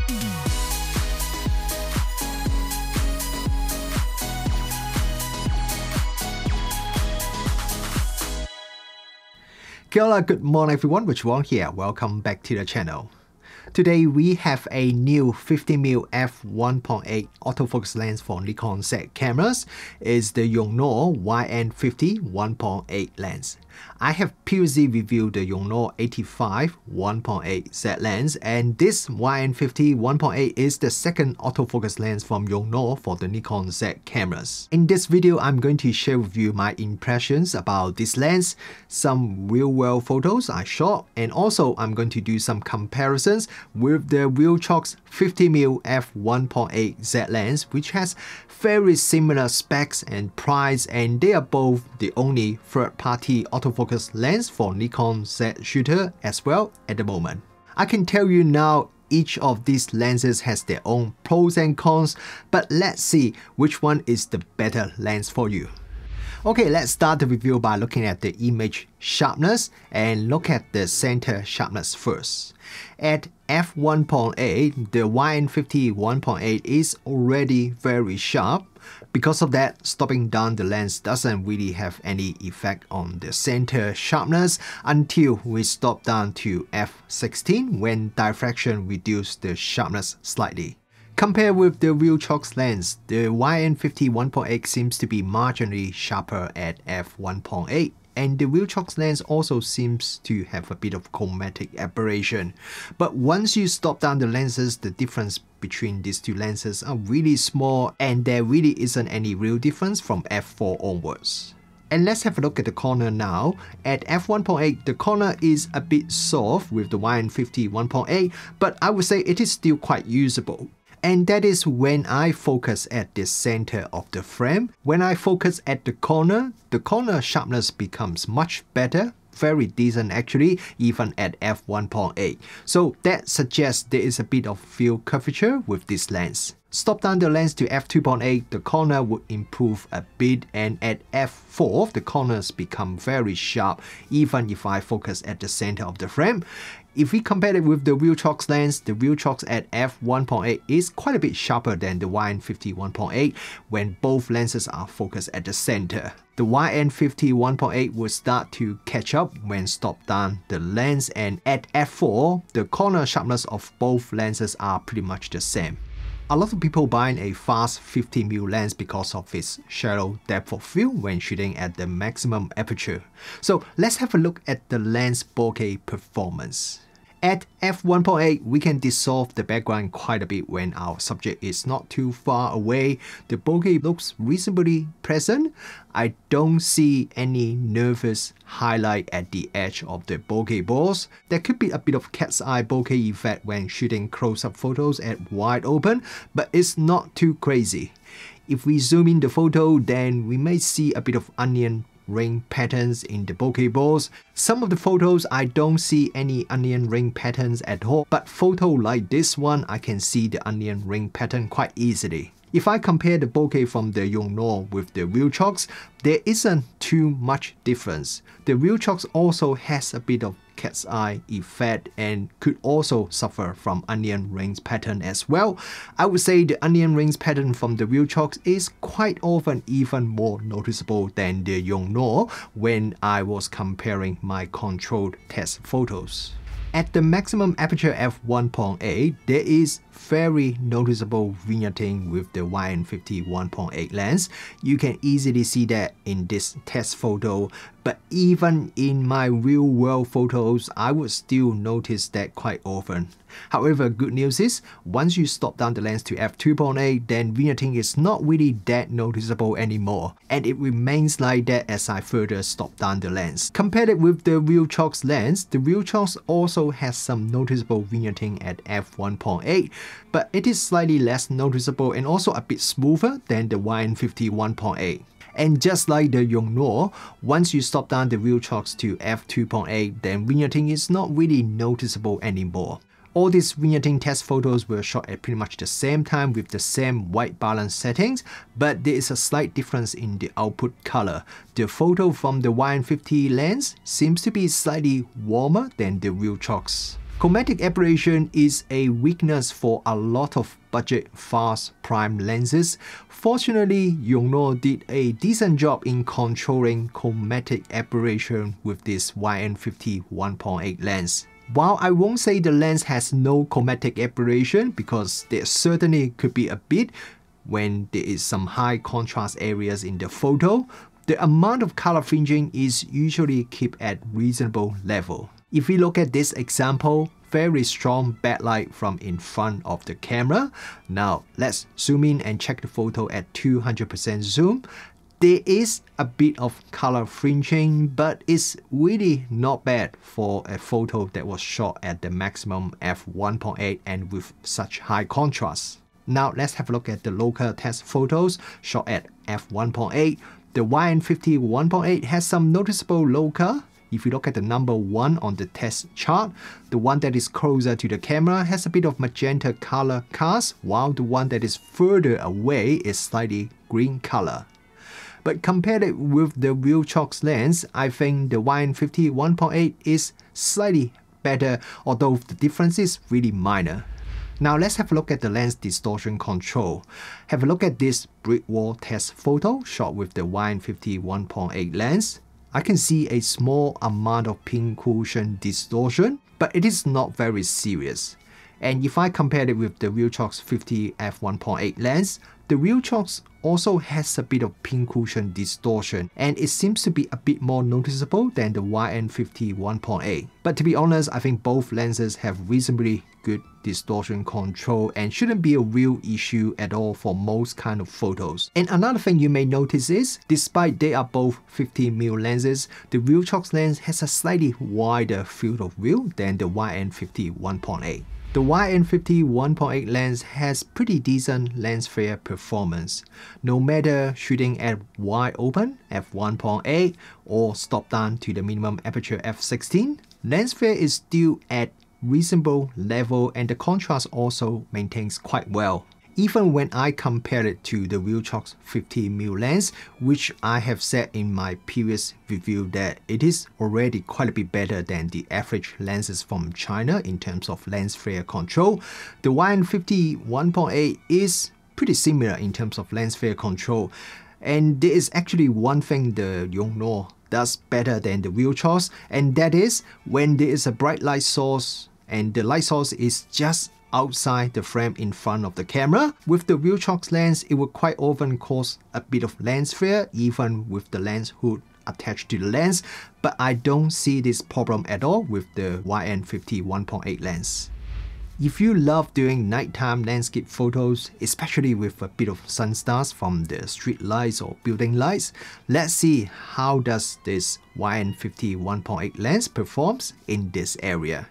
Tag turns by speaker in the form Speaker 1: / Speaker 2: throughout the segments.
Speaker 1: Kia ora, good morning everyone, Viltrox here. Welcome back to the channel. Today we have a new 50mm f1.8 autofocus lens for Nikon Z cameras. It's the Yongnuo YN 50 1.8 lens. I have previously reviewed the Yongnuo 85 1.8 Z lens, and this YN 50 1.8 is the second autofocus lens from Yongnuo for the Nikon Z cameras. In this video, I'm going to share with you my impressions about this lens, some real-world photos I shot, and also I'm going to do some comparisons with the Viltrox 50mm f1.8 Z lens, which has very similar specs and price, and they are both the only third-party autofocus lens for Nikon Z shooter as well at the moment. I can tell you now, each of these lenses has their own pros and cons, but let's see which one is the better lens for you. Okay, let's start the review by looking at the image sharpness and look at the center sharpness first. At f1.8, the YN 50 1.8 is already very sharp. Because of that, stopping down the lens doesn't really have any effect on the center sharpness until we stop down to f16 when diffraction reduces the sharpness slightly. Compared with the Viltrox lens, the YN 50 1.8 seems to be marginally sharper at f1.8. And the Viltrox lens also seems to have a bit of chromatic aberration. But once you stop down the lenses, the difference between these two lenses are really small, and there really isn't any real difference from f4 onwards. And let's have a look at the corner now. At f1.8, the corner is a bit soft with the YN 50 1.8, but I would say it is still quite usable. And that is when I focus at the center of the frame. When I focus at the corner sharpness becomes much better, very decent actually, even at f1.8. So that suggests there is a bit of field curvature with this lens. Stop down the lens to f2.8, the corner would improve a bit, and at f4, the corners become very sharp, even if I focus at the center of the frame. If we compare it with the Viltrox lens, the Viltrox at f1.8 is quite a bit sharper than the YN 50 1.8 when both lenses are focused at the center. The YN 50 1.8 will start to catch up when stop down the lens, and at f4, the corner sharpness of both lenses are pretty much the same. A lot of people buying a fast 50mm lens because of its shallow depth of field when shooting at the maximum aperture. So let's have a look at the lens bokeh performance. At f1.8, we can dissolve the background quite a bit when our subject is not too far away. The bokeh looks reasonably present. I don't see any nervous highlight at the edge of the bokeh balls. There could be a bit of cat's eye bokeh effect when shooting close-up photos at wide open, but it's not too crazy. If we zoom in the photo, then we may see a bit of onion ring patterns in the bokeh balls. Some of the photos I don't see any onion ring patterns at all, but photo like this one I can see the onion ring pattern quite easily. If I compare the bokeh from the Yongnuo with the Viltrox, there isn't too much difference. The Viltrox also has a bit of cat's eye effect and could also suffer from onion rings pattern as well. I would say the onion rings pattern from the Viltrox is quite often even more noticeable than the Yongnuo when I was comparing my controlled test photos. At the maximum aperture f1.8, there is very noticeable vignetting with the YN 50 1.8 lens. You can easily see that in this test photo, but even in my real-world photos, I would still notice that quite often. However, good news is, once you stop down the lens to f2.8, then vignetting is not really that noticeable anymore, and it remains like that as I further stop down the lens. Compared it with the Viltrox lens, the Viltrox also has some noticeable vignetting at f1.8, but it is slightly less noticeable and also a bit smoother than the YN 50 1.8. And just like the Yongnuo, once you stop down the Viltrox to f2.8, then vignetting is not really noticeable anymore. All these vignetting test photos were shot at pretty much the same time with the same white balance settings, but there is a slight difference in the output color. The photo from the YN 50 lens seems to be slightly warmer than the Viltrox Chromatic aberration is a weakness for a lot of budget fast prime lenses. Fortunately, Yongnuo did a decent job in controlling chromatic aberration with this YN50 1.8 lens. While I won't say the lens has no chromatic aberration, because there certainly could be a bit when there is some high contrast areas in the photo, the amount of color fringing is usually kept at reasonable level. If we look at this example, very strong backlight from in front of the camera. Now let's zoom in and check the photo at 200% zoom. There is a bit of color fringing, but it's really not bad for a photo that was shot at the maximum f1.8 and with such high contrast. Now let's have a look at the local test photos shot at f1.8. The YN50 1.8 has some noticeable local. If you look at the number 1 on the test chart, the one that is closer to the camera has a bit of magenta color cast, while the one that is further away is slightly green color. But compared it with the Viltrox lens, I think the YN50 1.8 is slightly better, although the difference is really minor. Now let's have a look at the lens distortion control. Have a look at this brick wall test photo shot with the YN50 1.8 lens. I can see a small amount of pincushion distortion, but it is not very serious. And if I compare it with the Viltrox 50 f1.8 lens, the Viltrox also has a bit of pincushion distortion, and it seems to be a bit more noticeable than the YN50 1.8. But to be honest, I think both lenses have reasonably good distortion control and shouldn't be a real issue at all for most kind of photos. And another thing you may notice is, despite they are both 50mm lenses, the Viltrox lens has a slightly wider field of view than the YN50 1.8. The YN50 1.8 lens has pretty decent lens flare performance. No matter shooting at wide open f1.8 or stop down to the minimum aperture f16, lens flare is still at reasonable level and the contrast also maintains quite well. Even when I compare it to the Viltrox 50mm lens, which I have said in my previous review that it is already quite a bit better than the average lenses from China in terms of lens flare control, the YN50 1.8 is pretty similar in terms of lens flare control. And there is actually one thing the Yongnuo does better than the Viltrox, and that is when there is a bright light source and the light source is just outside the frame in front of the camera. With the Viltrox lens, it will quite often cause a bit of lens flare even with the lens hood attached to the lens, but I don't see this problem at all with the YN50 1.8 lens. If you love doing nighttime landscape photos, especially with a bit of sunstars from the street lights or building lights, let's see how does this YN50 1.8 lens performs in this area.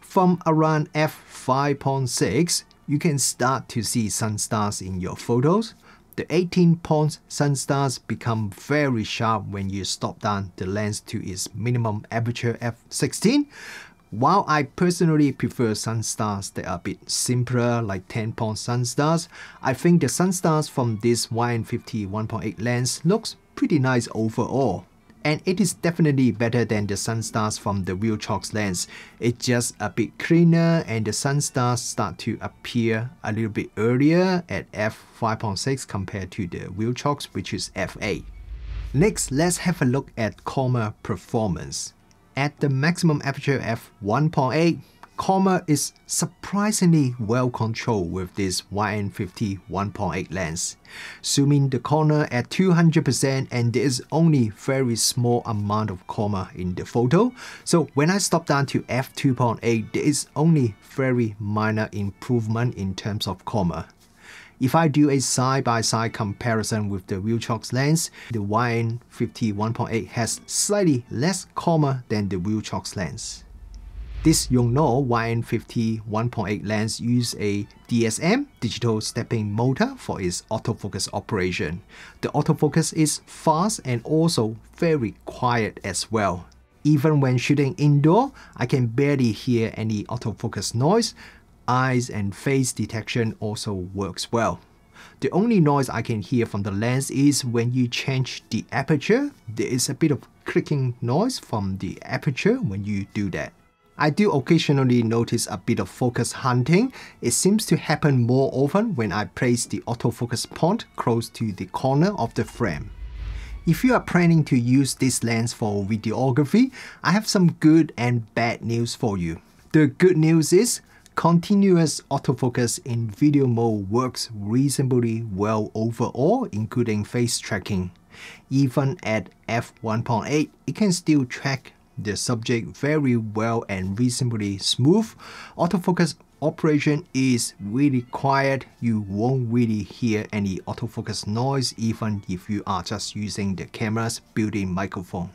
Speaker 1: From around f5.6, you can start to see sunstars in your photos. The 18-point sunstars become very sharp when you stop down the lens to its minimum aperture f16. While I personally prefer sunstars that are a bit simpler, like 10-point sunstars, I think the sunstars from this YN50 1.8 lens looks pretty nice overall. And it is definitely better than the sunstars from the Viltrox lens. It's just a bit cleaner and the sunstars start to appear a little bit earlier at f5.6 compared to the Viltrox, which is f8. Next, let's have a look at Coma performance. At the maximum aperture f1.8, Coma is surprisingly well controlled with this YN50 1.8 lens. Zoom in the corner at 200% and there is only very small amount of Coma in the photo. So when I stop down to f2.8, there is only very minor improvement in terms of Coma. If I do a side-by-side comparison with the Viltrox lens, the YN50 1.8 has slightly less Coma than the Viltrox lens. This Yongnuo YN50 1.8 lens uses a DSM digital stepping motor for its autofocus operation. The autofocus is fast and also very quiet as well. Even when shooting indoor, I can barely hear any autofocus noise. Eyes and face detection also works well. The only noise I can hear from the lens is when you change the aperture. There is a bit of clicking noise from the aperture when you do that. I do occasionally notice a bit of focus hunting. It seems to happen more often when I place the autofocus point close to the corner of the frame. If you are planning to use this lens for videography, I have some good and bad news for you. The good news is, continuous autofocus in video mode works reasonably well overall, including face tracking. Even at f1.8, it can still track the subject very well and reasonably smooth. Autofocus operation is really quiet. You won't really hear any autofocus noise even if you are just using the camera's built-in microphone.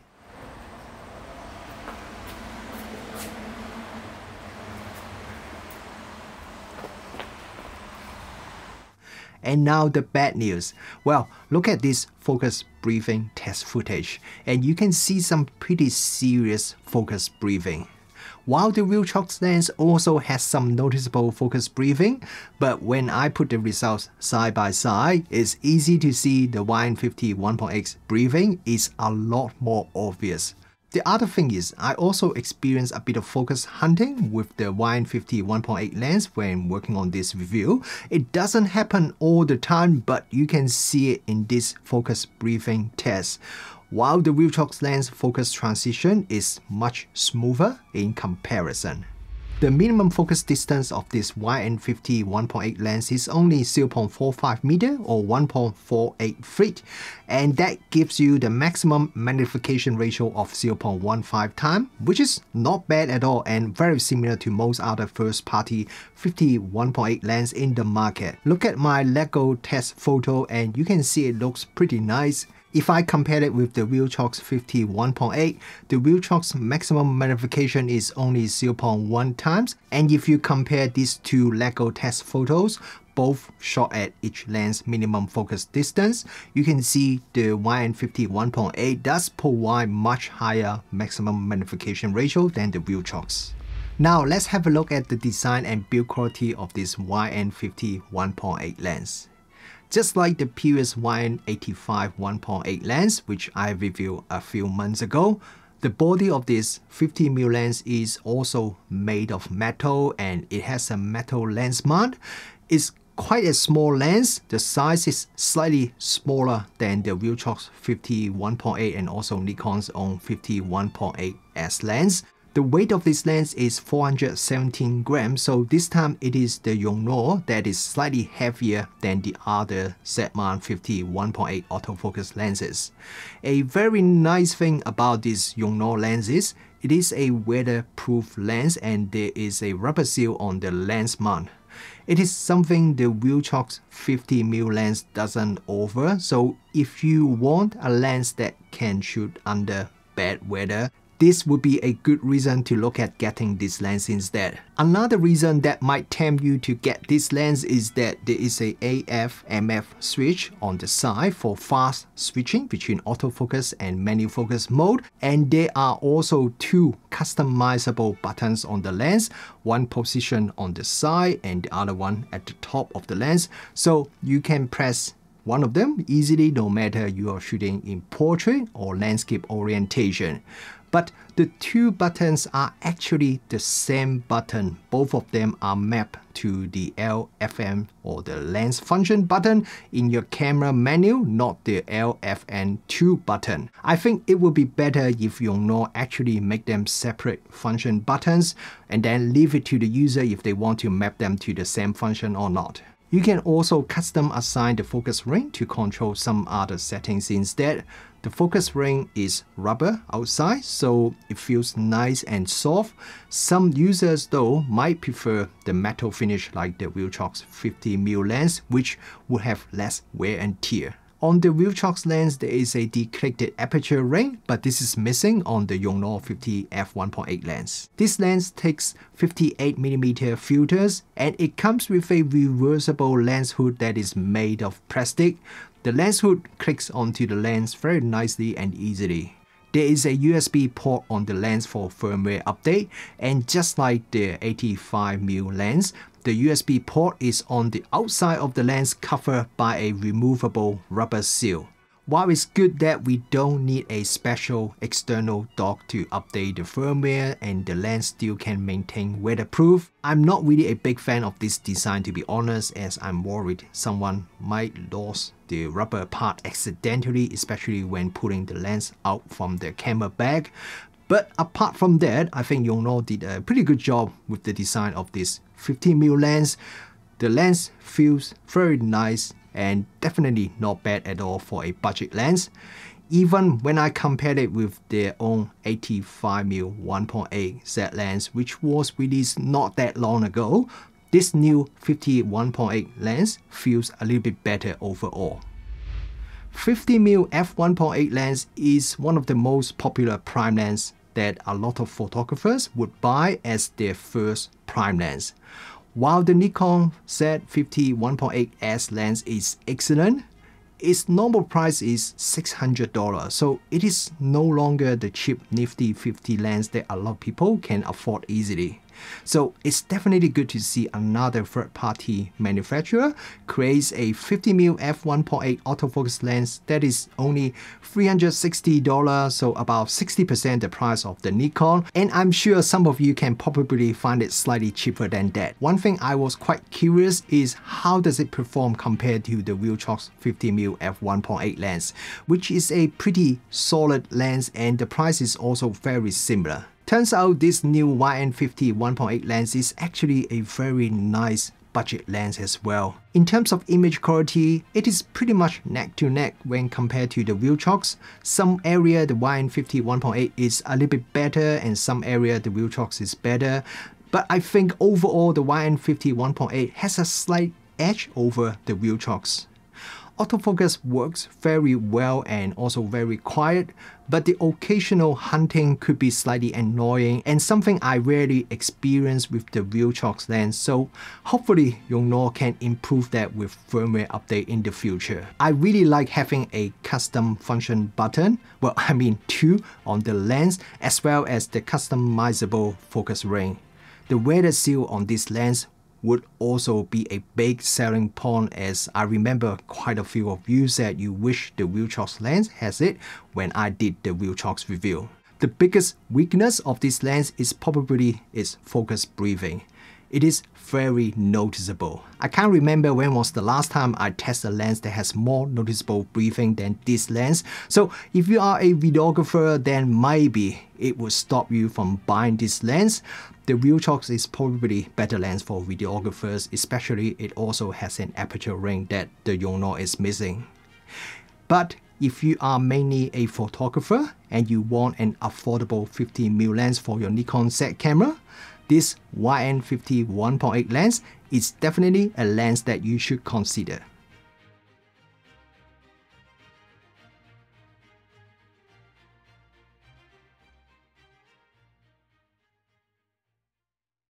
Speaker 1: And now the bad news. Well, look at this focus breathing test footage, and you can see some pretty serious focus breathing. While the Viltrox lens also has some noticeable focus breathing, but when I put the results side by side, it's easy to see the YN50 1.8's breathing is a lot more obvious. The other thing is, I also experienced a bit of focus hunting with the YN50 1.8 lens when working on this review. It doesn't happen all the time, but you can see it in this focus breathing test. While the Viltrox lens focus transition is much smoother in comparison. The minimum focus distance of this YN50 1.8 lens is only 0.45 meter or 1.48 feet, and that gives you the maximum magnification ratio of 0.15 times, which is not bad at all and very similar to most other first-party 50 1.8 lens in the market. Look at my Lego test photo and you can see it looks pretty nice. If I compare it with the Viltrox 50 1.8, the Viltrox maximum magnification is only 0.1 times, and if you compare these two Lego test photos, both shot at each lens minimum focus distance, you can see the YN50 1.8 does provide much higher maximum magnification ratio than the Viltrox. Now let's have a look at the design and build quality of this YN50 1.8 lens. Just like the previous YN85 1.8 lens, which I reviewed a few months ago, the body of this 50mm lens is also made of metal and it has a metal lens mount. It's quite a small lens. The size is slightly smaller than the Viltrox 50 1.8 and also Nikon's own 50 1.8S lens. The weight of this lens is 417 grams, so this time it is the Yongnuo that is slightly heavier than the other Z-mount 50 1.8 autofocus lenses. A very nice thing about this Yongnuo lens is it is a weatherproof lens and there is a rubber seal on the lens mount. It is something the Viltrox 50mm lens doesn't offer, so if you want a lens that can shoot under bad weather, this would be a good reason to look at getting this lens instead. Another reason that might tempt you to get this lens is that there is a AF/MF switch on the side for fast switching between autofocus and manual focus mode, and there are also two customizable buttons on the lens, one positioned on the side and the other one at the top of the lens, so you can press one of them easily no matter you are shooting in portrait or landscape orientation. But the two buttons are actually the same button. Both of them are mapped to the LFN or the lens function button in your camera menu, not the LFN2 button. I think it would be better if Yongnuo actually make them separate function buttons and then leave it to the user if they want to map them to the same function or not. You can also custom assign the focus ring to control some other settings instead. The focus ring is rubber outside, so it feels nice and soft. Some users though might prefer the metal finish like the Viltrox 50mm lens, which would have less wear and tear. On the Viltrox lens, there is a declicked aperture ring, but this is missing on the Yongnuo 50 f1.8 lens. This lens takes 58mm filters and it comes with a reversible lens hood that is made of plastic. The lens hood clicks onto the lens very nicely and easily. There is a USB port on the lens for firmware update, and just like the 85mm lens, the USB port is on the outside of the lens covered by a removable rubber seal. While it's good that we don't need a special external dock to update the firmware and the lens still can maintain weatherproof, I'm not really a big fan of this design, to be honest, as I'm worried someone might lose the rubber part accidentally, especially when pulling the lens out from the camera bag. But apart from that, I think Yongnuo did a pretty good job with the design of this 15mm lens. The lens feels very nice and definitely not bad at all for a budget lens. Even when I compared it with their own 85mm 1.8 Z lens, which was released not that long ago, this new 50 1.8 lens feels a little bit better overall. 50mm f1.8 lens is one of the most popular prime lens that a lot of photographers would buy as their first prime lens. While the Nikon Z 50 1.8S lens is excellent, its normal price is $600, so it is no longer the cheap nifty 50 lens that a lot of people can afford easily. So it's definitely good to see another third-party manufacturer creates a 50mm f1.8 autofocus lens that is only $360, so about 60% the price of the Nikon, and I'm sure some of you can probably find it slightly cheaper than that. One thing I was quite curious is how does it perform compared to the Viltrox 50mm f1.8 lens, which is a pretty solid lens and the price is also very similar. Turns out this new YN 50 1.8 lens is actually a very nice budget lens as well. In terms of image quality, it is pretty much neck to neck when compared to the Viltrox. Some area the YN 50 1.8 is a little bit better and some area the Viltrox is better. But I think overall the YN 50 1.8 has a slight edge over the Viltrox. Autofocus works very well and also very quiet, but the occasional hunting could be slightly annoying and something I rarely experience with the Viltrox lens, so hopefully Yongnuo can improve that with firmware update in the future. I really like having a custom function button, well I mean two on the lens, as well as the customizable focus ring. The weather seal on this lens would also be a big selling point, as I remember quite a few of you said you wish the Viltrox lens has it when I did the Viltrox review. The biggest weakness of this lens is probably its focus breathing. It is very noticeable. I can't remember when was the last time I tested a lens that has more noticeable breathing than this lens. So if you are a videographer, then maybe it would stop you from buying this lens. The Viltrox is probably better lens for videographers, especially it also has an aperture ring that the Yongnuo is missing. But if you are mainly a photographer and you want an affordable 50mm lens for your Nikon Z camera, this YN 50 1.8 lens is definitely a lens that you should consider.